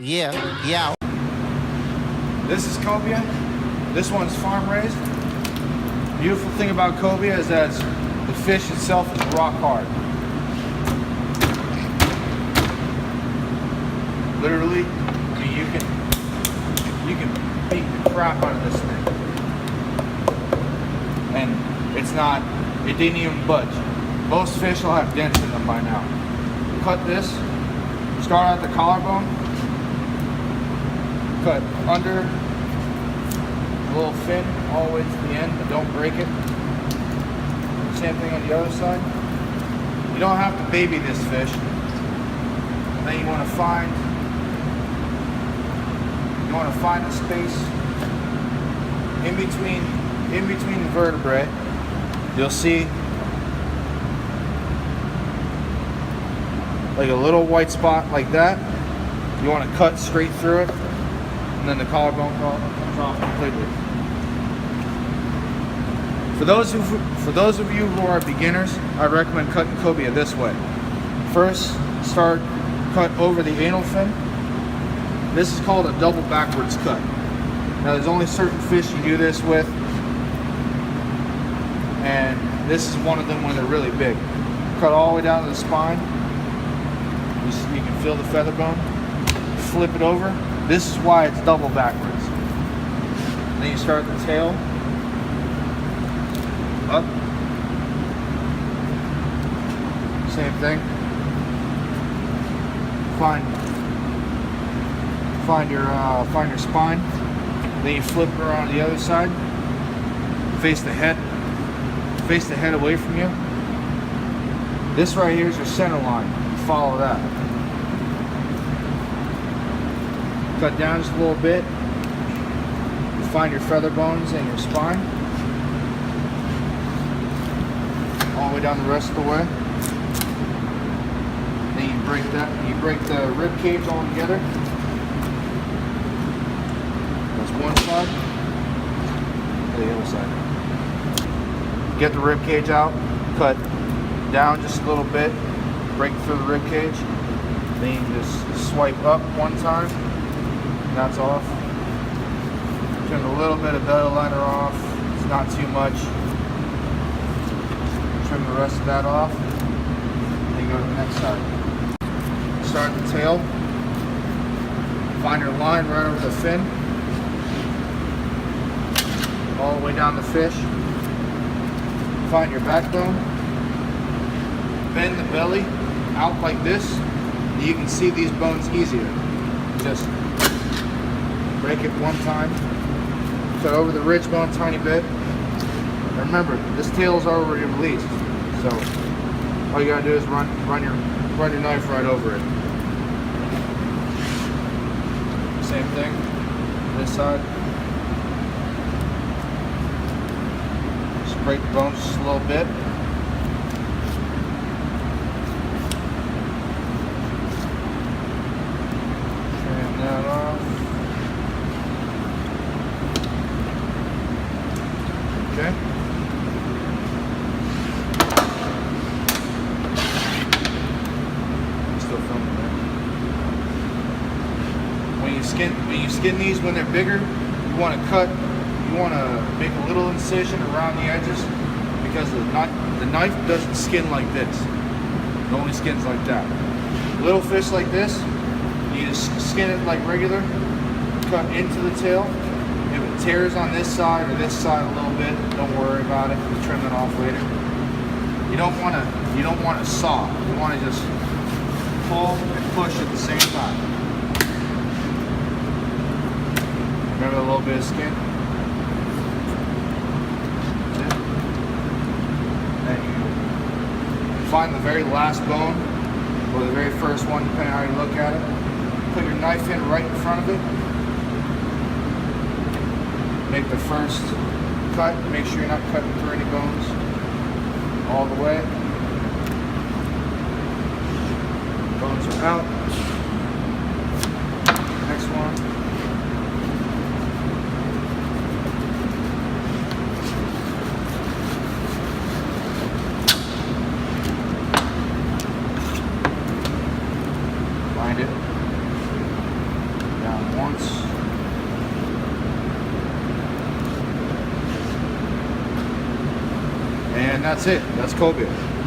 Yeah. This is Cobia. This one's farm raised. Beautiful thing about Cobia is that the fish itself is rock hard. Literally, I mean, you can beat the crap out of this thing, and it didn't even budge. Most fish will have dents in them by now. Cut this, start at the collarbone, cut under a little fin all the way to the end, but don't break it. Same thing on the other side. You don't have to baby this fish. And then you want to find the space in between the vertebrae. You'll see like a little white spot like that. You want to cut straight through it, and then the collarbone comes off completely. For those of you who are beginners, I recommend cutting cobia this way. First, cut over the anal fin. This is called a double backwards cut. Now, there's only certain fish you do this with, and this is one of them when they're really big. Cut all the way down to the spine. You can feel the feather bone. Flip it over. This is why it's double backwards. Then you start the tail up. Same thing. Find your spine. Then you flip it around the other side. Face the head away from you. This right here is your center line. Follow that. Cut down just a little bit. You find your feather bones and your spine. All the way down the rest of the way. Then you break that. You break the rib cage all together. That's one side. The other side. Get the rib cage out. Cut down just a little bit. Break through the rib cage. Then you just swipe up one time. And that's off. Trim a little bit of belly liner off. It's not too much. Trim the rest of that off. Then go to the next side. Start the tail. Find your line right over the fin. All the way down the fish. Find your backbone. Bend the belly out like this. And you can see these bones easier. Just break it one time. Cut over the ridge bone a tiny bit. And remember, this tail is already released. So all you gotta do is run your knife right over it. Same thing. This side. Just break the bones just a little bit. Trim that off. Okay. Still filming there. When you skin these when they're bigger, you want to make a little incision around the edges because the knife doesn't skin like this. It only skins like that. Little fish like this, you just skin it like regular, cut into the tail. If it tears on this side or this side a little bit, don't worry about it. We'll trim it off later. You don't want to saw. You want to just pull and push at the same time. Remember a little bit of skin? That's it. Then you find the very last bone, or the very first one, depending on how you look at it. Put your knife in right in front of it. Make the first cut. Make sure you're not cutting through any bones all the way. Bones are out. Next one. Find it. And that's it. That's cobia.